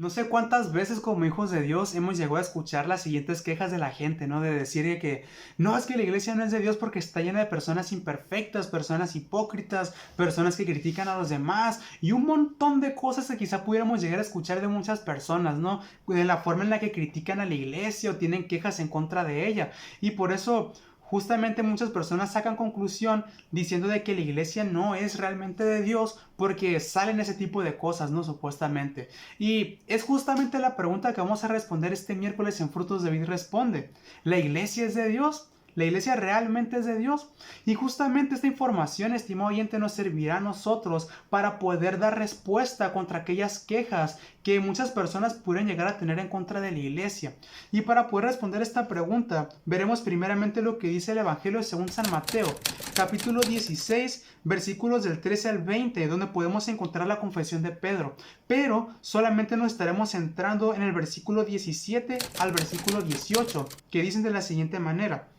No sé cuántas veces como hijos de Dios hemos llegado a escuchar las siguientes quejas de la gente, ¿no? De decir que no, es que la iglesia no es de Dios porque está llena de personas imperfectas, personas hipócritas, personas que critican a los demás y un montón de cosas que quizá pudiéramos llegar a escuchar de muchas personas, ¿no? De la forma en la que critican a la iglesia o tienen quejas en contra de ella. Y por eso justamente muchas personas sacan conclusión diciendo de que la iglesia no es realmente de Dios porque salen ese tipo de cosas, ¿no? Supuestamente. Y es justamente la pregunta que vamos a responder este miércoles en Frutos de Vida Responde. ¿La iglesia es de Dios? ¿La iglesia realmente es de Dios? Y justamente esta información, estimado oyente, nos servirá a nosotros para poder dar respuesta contra aquellas quejas que muchas personas pueden llegar a tener en contra de la iglesia. Y para poder responder esta pregunta, veremos primeramente lo que dice el Evangelio según San Mateo, capítulo 16, versículos del 13 al 20, donde podemos encontrar la confesión de Pedro. Pero solamente nos estaremos centrando en el versículo 17 al versículo 18, que dicen de la siguiente manera.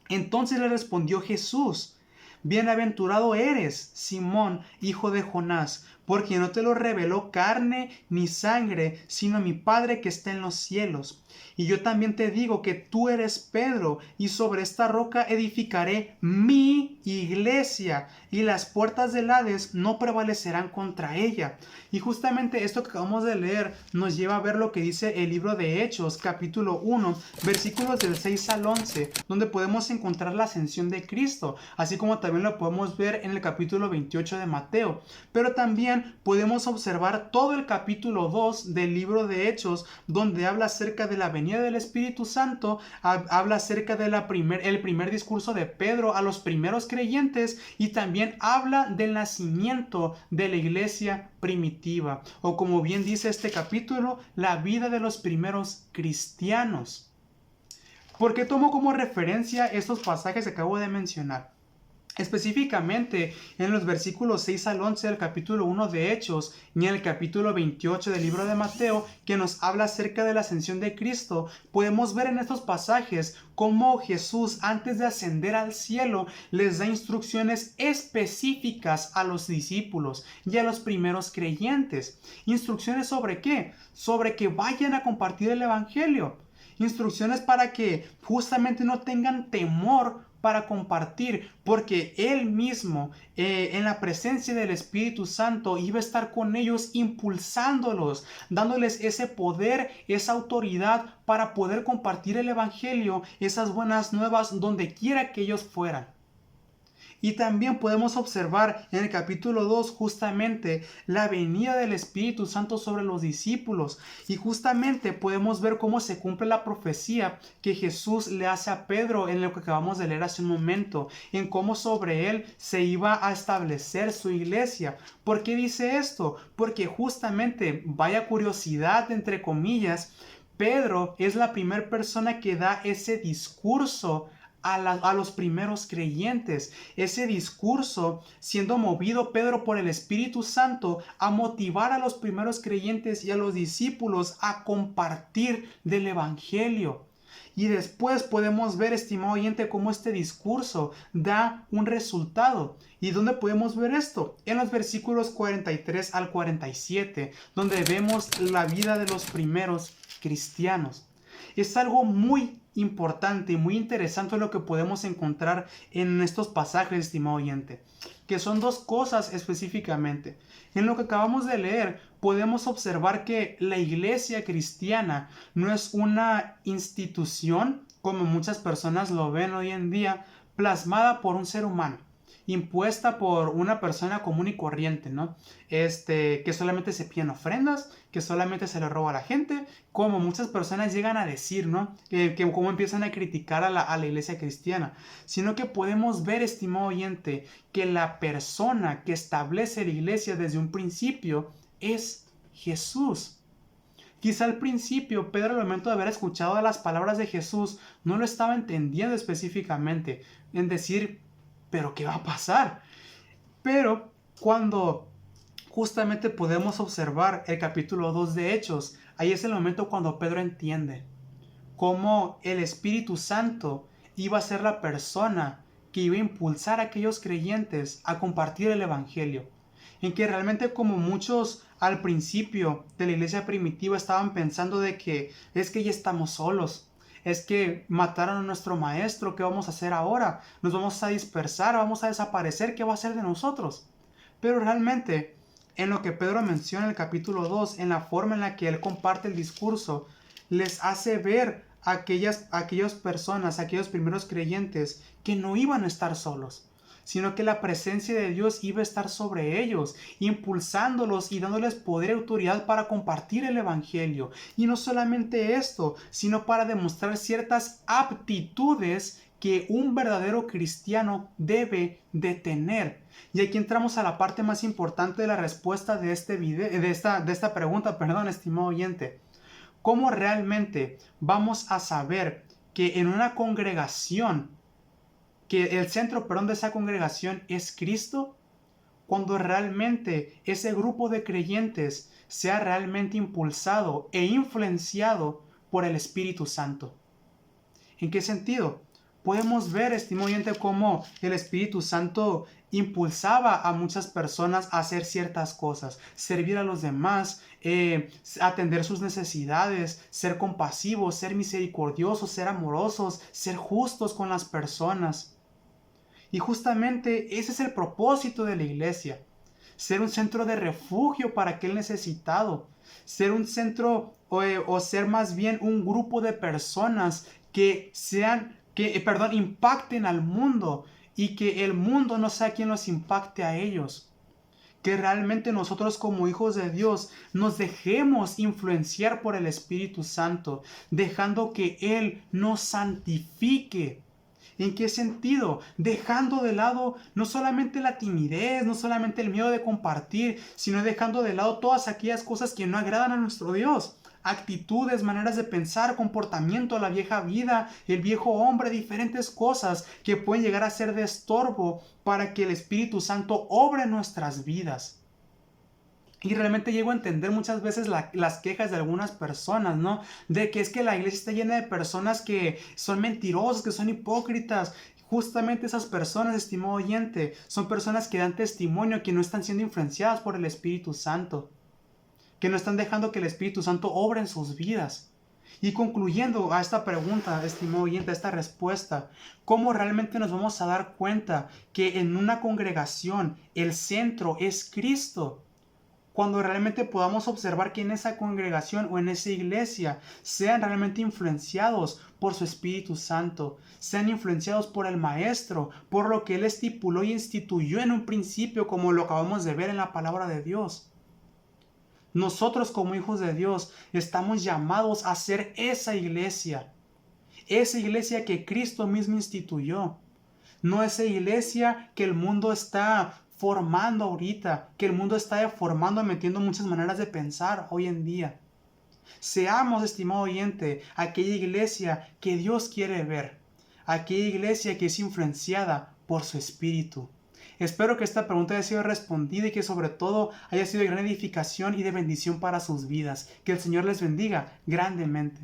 Entonces le respondió Jesús: Bienaventurado eres, Simón, hijo de Jonás, porque no te lo reveló carne ni sangre, sino mi Padre que está en los cielos. Y yo también te digo que tú eres Pedro, y sobre esta roca edificaré mi iglesia, y las puertas del Hades no prevalecerán contra ella. Y justamente esto que acabamos de leer nos lleva a ver lo que dice el libro de Hechos, capítulo 1, versículos del 6 al 11, donde podemos encontrar la ascensión de Cristo, así como también lo podemos ver en el capítulo 28 de Mateo. Pero también podemos observar todo el capítulo 2 del libro de Hechos, donde habla acerca de la venida del Espíritu Santo, habla acerca de el primer discurso de Pedro a los primeros creyentes y también habla del nacimiento de la iglesia primitiva, o como bien dice este capítulo, la vida de los primeros cristianos. ¿Por qué tomo como referencia estos pasajes que acabo de mencionar? Específicamente en los versículos 6 al 11 del capítulo 1 de Hechos y en el capítulo 28 del libro de Mateo, que nos habla acerca de la ascensión de Cristo, podemos ver en estos pasajes cómo Jesús, antes de ascender al cielo, les da instrucciones específicas a los discípulos y a los primeros creyentes. ¿Instrucciones sobre qué? Sobre que vayan a compartir el evangelio. Instrucciones para que justamente no tengan temor para compartir, porque Él mismo, en la presencia del Espíritu Santo, iba a estar con ellos, impulsándolos, dándoles ese poder, esa autoridad para poder compartir el Evangelio, esas buenas nuevas, donde quiera que ellos fueran. Y también podemos observar en el capítulo 2 justamente la venida del Espíritu Santo sobre los discípulos. Y justamente podemos ver cómo se cumple la profecía que Jesús le hace a Pedro en lo que acabamos de leer hace un momento. En cómo sobre él se iba a establecer su iglesia. ¿Por qué dice esto? Porque justamente, vaya curiosidad entre comillas, Pedro es la primera persona que da ese discurso a los primeros creyentes. Ese discurso siendo movido Pedro por el Espíritu Santo a motivar a los primeros creyentes y a los discípulos a compartir del Evangelio. Y después podemos ver, estimado oyente, cómo este discurso da un resultado. ¿Y dónde podemos ver esto? En los versículos 43 al 47, donde vemos la vida de los primeros cristianos. Es algo muy importante y muy interesante lo que podemos encontrar en estos pasajes, estimado oyente, que son dos cosas específicamente. En lo que acabamos de leer, podemos observar que la iglesia cristiana no es una institución, como muchas personas lo ven hoy en día, plasmada por un ser humano, impuesta por una persona común y corriente, ¿no? Que solamente se piden ofrendas, que solamente se le roba a la gente, como muchas personas llegan a decir, ¿no? Que como empiezan a criticar a la iglesia cristiana, sino que podemos ver, estimado oyente, que la persona que establece la iglesia desde un principio es Jesús. Quizá al principio Pedro, al momento de haber escuchado las palabras de Jesús, no lo estaba entendiendo específicamente, en decir, ¿pero qué va a pasar? Pero cuando justamente podemos observar el capítulo 2 de Hechos, ahí es el momento cuando Pedro entiende cómo el Espíritu Santo iba a ser la persona que iba a impulsar a aquellos creyentes a compartir el Evangelio. En que realmente, como muchos al principio de la iglesia primitiva estaban pensando de que es que ya estamos solos. Es que mataron a nuestro maestro, ¿qué vamos a hacer ahora? Nos vamos a dispersar, vamos a desaparecer, ¿qué va a ser de nosotros? Pero realmente, en lo que Pedro menciona en el capítulo 2, en la forma en la que él comparte el discurso, les hace ver a aquellas personas, a aquellos primeros creyentes, que no iban a estar solos, sino que la presencia de Dios iba a estar sobre ellos, impulsándolos y dándoles poder y autoridad para compartir el Evangelio. Y no solamente esto, sino para demostrar ciertas aptitudes que un verdadero cristiano debe de tener. Y aquí entramos a la parte más importante de la respuesta de este video, de esta pregunta, estimado oyente. ¿Cómo realmente vamos a saber que en una congregación, que el centro, de esa congregación es Cristo? Cuando realmente ese grupo de creyentes sea realmente impulsado e influenciado por el Espíritu Santo. ¿En qué sentido? Podemos ver, estimado oyente, cómo el Espíritu Santo impulsaba a muchas personas a hacer ciertas cosas, servir a los demás, atender sus necesidades, ser compasivos, ser misericordiosos, ser amorosos, ser justos con las personas. Y justamente ese es el propósito de la iglesia, ser un centro de refugio para aquel necesitado, ser un centro o ser más bien un grupo de personas que impacten al mundo y que el mundo no sea quien los impacte a ellos. Que realmente nosotros como hijos de Dios nos dejemos influenciar por el Espíritu Santo, dejando que Él nos santifique. ¿En qué sentido? Dejando de lado no solamente la timidez, no solamente el miedo de compartir, sino dejando de lado todas aquellas cosas que no agradan a nuestro Dios. Actitudes, maneras de pensar, comportamiento, la vieja vida, el viejo hombre, diferentes cosas que pueden llegar a ser de estorbo para que el Espíritu Santo obre en nuestras vidas. Y realmente llego a entender muchas veces las quejas de algunas personas, ¿no? De que es que la iglesia está llena de personas que son mentirosas, que son hipócritas. Justamente esas personas, estimado oyente, son personas que dan testimonio, que no están siendo influenciadas por el Espíritu Santo, que no están dejando que el Espíritu Santo obre en sus vidas. Y concluyendo a esta pregunta, estimado oyente, a esta respuesta, ¿cómo realmente nos vamos a dar cuenta que en una congregación el centro es Cristo? Cuando realmente podamos observar que en esa congregación o en esa iglesia sean realmente influenciados por su Espíritu Santo, sean influenciados por el Maestro, por lo que Él estipuló y instituyó en un principio, como lo acabamos de ver en la palabra de Dios. Nosotros como hijos de Dios estamos llamados a ser esa iglesia que Cristo mismo instituyó. No esa iglesia que el mundo está formando ahorita, que el mundo está deformando, metiendo muchas maneras de pensar hoy en día. Seamos, estimado oyente, aquella iglesia que Dios quiere ver, aquella iglesia que es influenciada por su Espíritu. Espero que esta pregunta haya sido respondida y que sobre todo haya sido de gran edificación y de bendición para sus vidas. Que el Señor les bendiga grandemente.